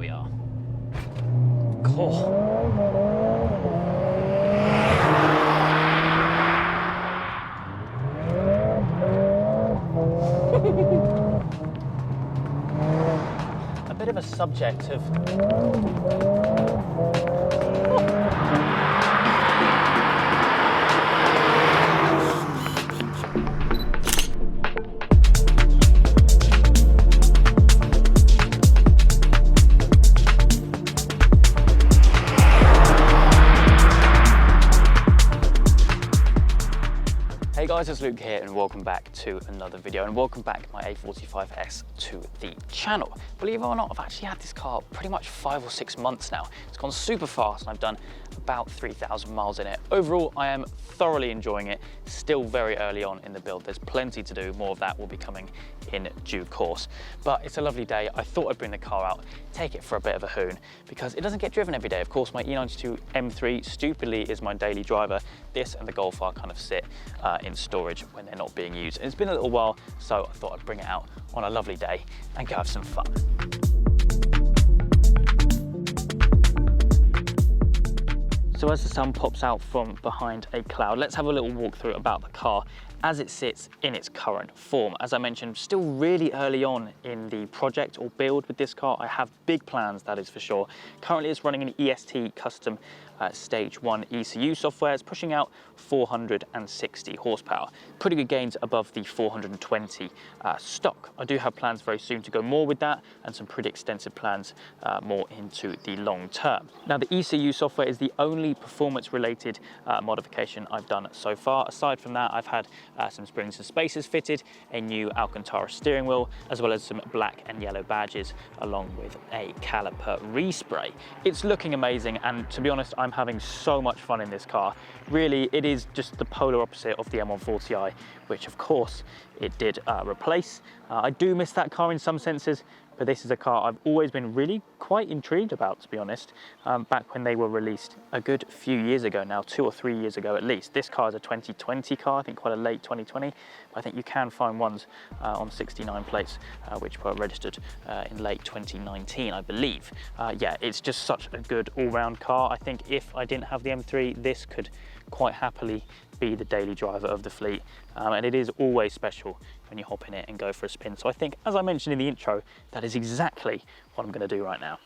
we are. Cool. A bit of a subject of... Hey guys, it's Luke here and welcome back to another video, and welcome back my A45S to the channel. Believe it or not, I've actually had this car pretty much 5 or 6 months now. It's gone super fast and I've done about 3,000 miles in it. Overall, I am thoroughly enjoying it. Still very early on in the build. There's plenty to do. More of that will be coming in due course. But it's a lovely day. I thought I'd bring the car out, take it for a bit of a hoon, because it doesn't get driven every day. Of course, my E92 M3 stupidly is my daily driver. This and the Golf R kind of sit in storage when they're not being used. And it's been a little while, so I thought I'd bring it out on a lovely day and go have some fun. So as the sun pops out from behind a cloud, let's have a little walkthrough about the car as it sits in its current form. As I mentioned, still really early on in the project or build with this car. I have big plans, that is for sure. Currently it's running an EST custom stage 1 ECU software. It's pushing out 460 horsepower. Pretty good gains above the 420 stock. I do have plans very soon to go more with that, and some pretty extensive plans more into the long term. Now, the ECU software is the only performance related modification I've done so far. Aside from that, I've had some springs and spacers fitted, a new Alcantara steering wheel, as well as some black and yellow badges, along with a caliper respray. It's looking amazing, and to be honest, I'm having so much fun in this car. Really, it is just the polar opposite of the M140i, which of course it did replace. I do miss that car in some senses, but this is a car I've always been really quite intrigued about, to be honest, back when they were released a good few years ago now, 2 or 3 years ago at least. This car is a 2020 car, I think quite a late 2020. I think you can find ones on 69 plates, which were registered in late 2019, I believe. Yeah, it's just such a good all-round car. I think if I didn't have the M3, this could quite happily be the daily driver of the fleet, and it is always special when you hop in it and go for a spin. So I think, as I mentioned in the intro, that is exactly what I'm going to do right now.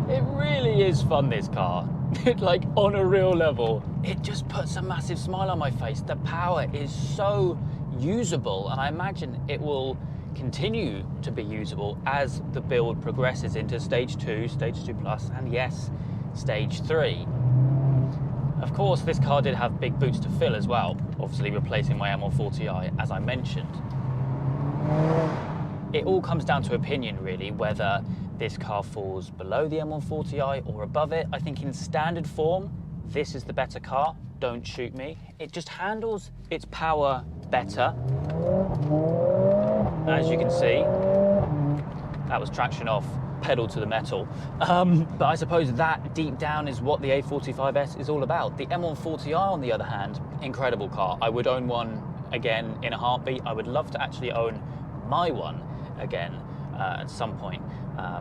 It really is fun, this car. Like, on a real level, it just puts a massive smile on my face. The power is so usable, and I imagine it will continue to be usable as the build progresses into stage 2, stage 2 plus, and yes, stage 3. Of course, this car did have big boots to fill as well, obviously replacing my M140i, as I mentioned. It all comes down to opinion, really, whether this car falls below the M140i or above it. I think in standard form, this is the better car. Don't shoot me. It just handles its power better. As you can see, that was traction off, pedal to the metal. But I suppose that deep down is what the A45S is all about. The M140i, on the other hand, incredible car. I would own one again in a heartbeat. I would love to actually own my one again at some point.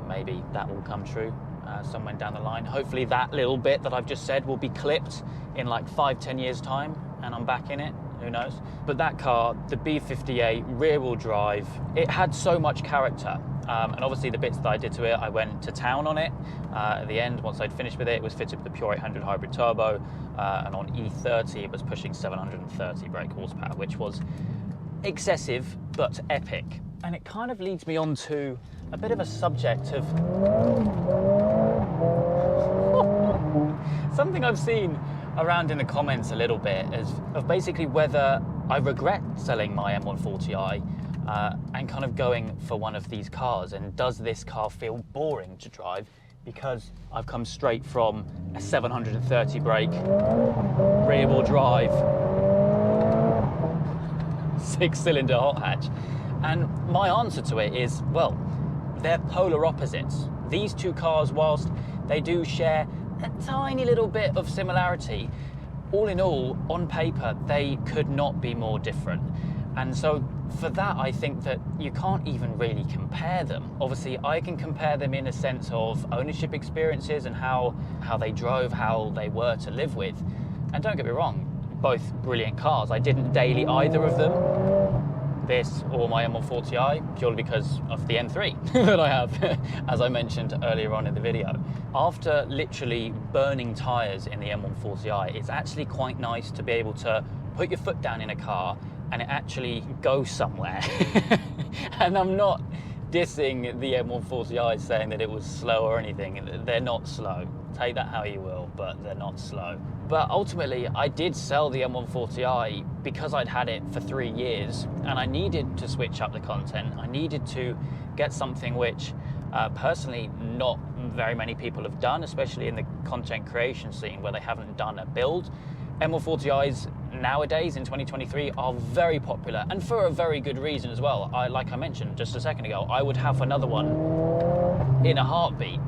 Maybe that will come true somewhere down the line. Hopefully that little bit that I've just said will be clipped in like 5-10 years time and I'm back in it, who knows. But that car, the B58 rear wheel drive, it had so much character. And obviously the bits that I did to it, I went to town on it. At the end, once I'd finished with it, it was fitted with the pure 800 hybrid turbo, and on E30 it was pushing 730 brake horsepower, which was excessive but epic. And it kind of leads me on to a bit of a subject of something I've seen around in the comments a little bit, is of basically whether I regret selling my M140i and kind of going for one of these cars, and does this car feel boring to drive because I've come straight from a 730 brake rear wheel drive 6-cylinder hot hatch. And my answer to it is, well, they're polar opposites. These two cars, whilst they do share a tiny little bit of similarity. All in all, on paper, they could not be more different. And so for that, I think that you can't even really compare them. Obviously, I can compare them in a sense of ownership experiences and how they drove, how they were to live with. And don't get me wrong, both brilliant cars. I didn't daily either of them, this or my M140i, purely because of the M3 that I have, as I mentioned earlier on in the video. After literally burning tyres in the M140i, it's actually quite nice to be able to put your foot down in a car and it actually goes somewhere. And I'm not dissing the M140i saying that it was slow or anything. They're not slow. Take that how you will, but they're not slow. But ultimately, I did sell the M140i because I'd had it for 3 years and I needed to switch up the content. I needed to get something which personally not very many people have done, especially in the content creation scene where they haven't done a build. M140i's nowadays in 2023 are very popular, and for a very good reason as well. Like I mentioned just a second ago, I would have another one in a heartbeat,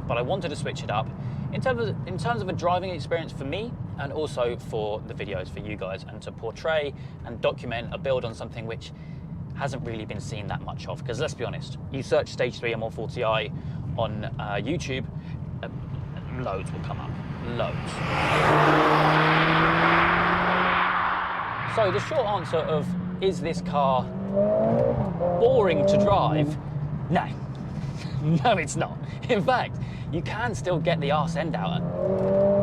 but I wanted to switch it up in terms of a driving experience for me, and also for the videos for you guys, and to portray and document a build on something which hasn't really been seen that much of. Because let's be honest, you search Stage 3 M140i on YouTube, loads will come up, loads. So the short answer of, is this car boring to drive? No, no it's not. In fact, you can still get the arse end out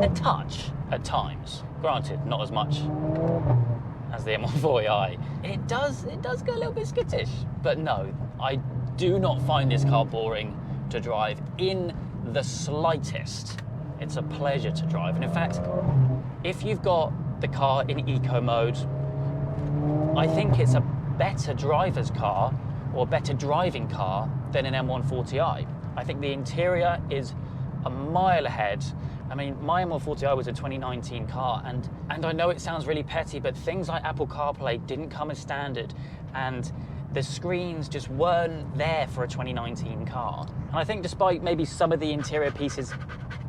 a touch at times. Granted, not as much as the M140i. It does get a little bit skittish, but no, I do not find this car boring to drive in the slightest. It's a pleasure to drive. And in fact, if you've got the car in eco mode, I think it's a better driver's car or better driving car than an M140i. I think the interior is a mile ahead. I mean, my M140i was a 2019 car, and I know it sounds really petty, but things like Apple CarPlay didn't come as standard, and the screens just weren't there for a 2019 car. And I think despite maybe some of the interior pieces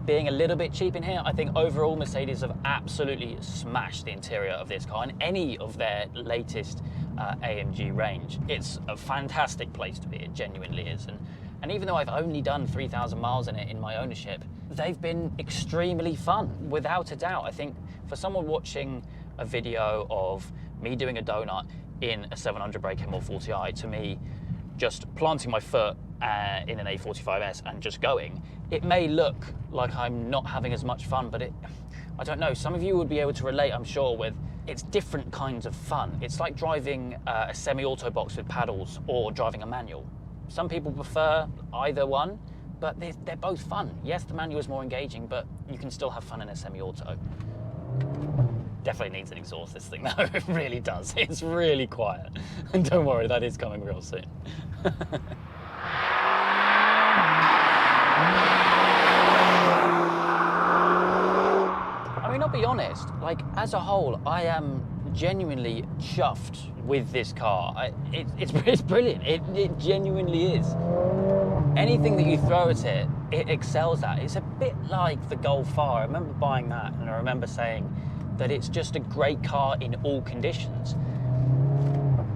being a little bit cheap in here, I think overall Mercedes have absolutely smashed the interior of this car and any of their latest AMG range. It's a fantastic place to be, it genuinely is. And even though I've only done 3,000 miles in it in my ownership, they've been extremely fun, without a doubt. I think for someone watching a video of me doing a donut in a 700 brake M140i, to me, just planting my foot in an A45S and just going, it may look like I'm not having as much fun, but I don't know, some of you would be able to relate, I'm sure, with it's different kinds of fun. It's like driving a semi-auto box with paddles or driving a manual. Some people prefer either one, but they're both fun. Yes, the manual is more engaging, but you can still have fun in a semi-auto. Definitely needs an exhaust, this thing, though. It really does. It's really quiet. And don't worry, that is coming real soon. I mean, I'll be honest, like, as a whole, I am genuinely chuffed with this car. It's brilliant. It genuinely is. Anything that you throw at it, it excels at. It's a bit like the Golf R. I remember buying that, and I remember saying that it's just a great car in all conditions.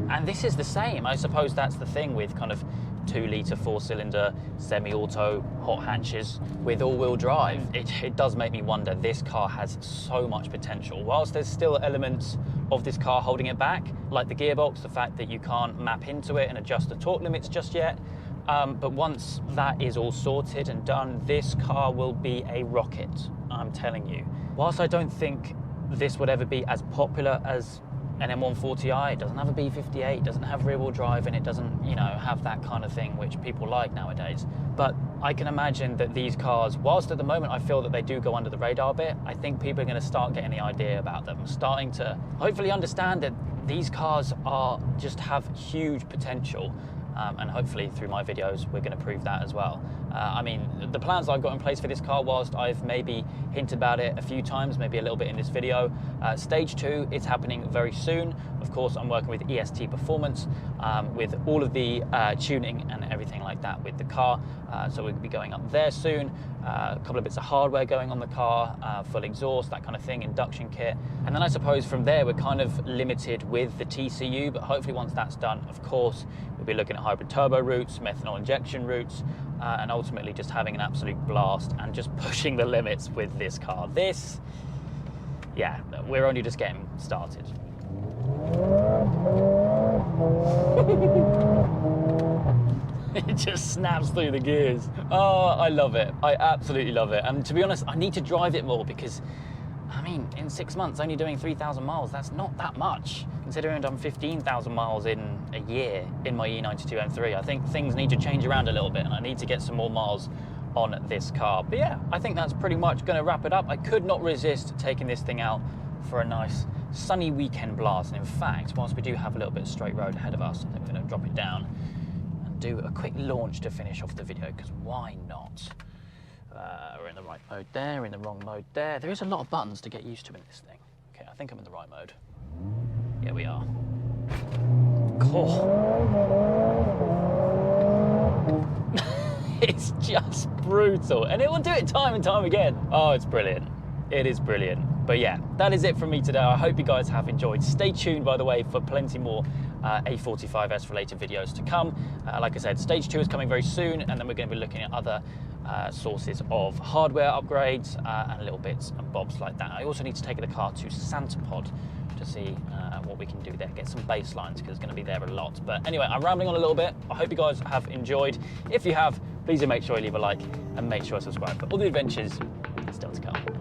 And this is the same. I suppose that's the thing with kind of 2-litre 4-cylinder semi-auto hot hatches with all-wheel drive. It does make me wonder, this car has so much potential. Whilst there's still elements of this car holding it back, like the gearbox, the fact that you can't map into it and adjust the torque limits just yet, but once that is all sorted and done, this car will be a rocket, I'm telling you. Whilst I don't think this would ever be as popular as an M140i, it doesn't have a B58, it doesn't have rear-wheel drive, and it doesn't, you know, have that kind of thing which people like nowadays. But I can imagine that these cars, whilst at the moment I feel that they do go under the radar a bit, I think people are going to start getting the idea about them, starting to hopefully understand that these cars just have huge potential. And hopefully through my videos we're going to prove that as well. I mean, the plans I've got in place for this car, whilst I've maybe hinted about it a few times, maybe a little bit in this video, Stage 2 is happening very soon. Of course, I'm working with EST Performance with all of the tuning and everything like that with the car. So we'll be going up there soon. a couple of bits of hardware going on the car, full exhaust, that kind of thing, induction kit. And then I suppose from there we're kind of limited with the TCU, but hopefully once that's done, of course, we'll be looking at hybrid turbo routes, methanol injection routes, and ultimately just having an absolute blast and just pushing the limits with this car. This, yeah, we're only just getting started. It just snaps through the gears. Oh, I love it. I absolutely love it. And to be honest, I need to drive it more because, I mean, in 6 months, only doing 3,000 miles, that's not that much. Considering I've done 15,000 miles in a year in my E92 M3, I think things need to change around a little bit and I need to get some more miles on this car. But yeah, I think that's pretty much going to wrap it up. I could not resist taking this thing out for a nice sunny weekend blast. And in fact, whilst we do have a little bit of straight road ahead of us, I think we're going to drop it down and do a quick launch to finish off the video, because why not? We're in the right mode there, in the wrong mode there. There is a lot of buttons to get used to in this thing. Okay, I think I'm in the right mode. Yeah, we are. Cool. It's just brutal, and it will do it time and time again. Oh, it's brilliant. It is brilliant. But yeah, that is it from me today. I hope you guys have enjoyed. Stay tuned, by the way, for plenty more A45S related videos to come. Like I said, stage 2 is coming very soon, and then we're going to be looking at other sources of hardware upgrades and little bits and bobs like that. I also need to take the car to Santa Pod to see what we can do there, get some baselines, because it's going to be there a lot. But anyway, I'm rambling on a little bit. I hope you guys have enjoyed. If you have, please do make sure you leave a like and make sure you subscribe for all the adventures still to come.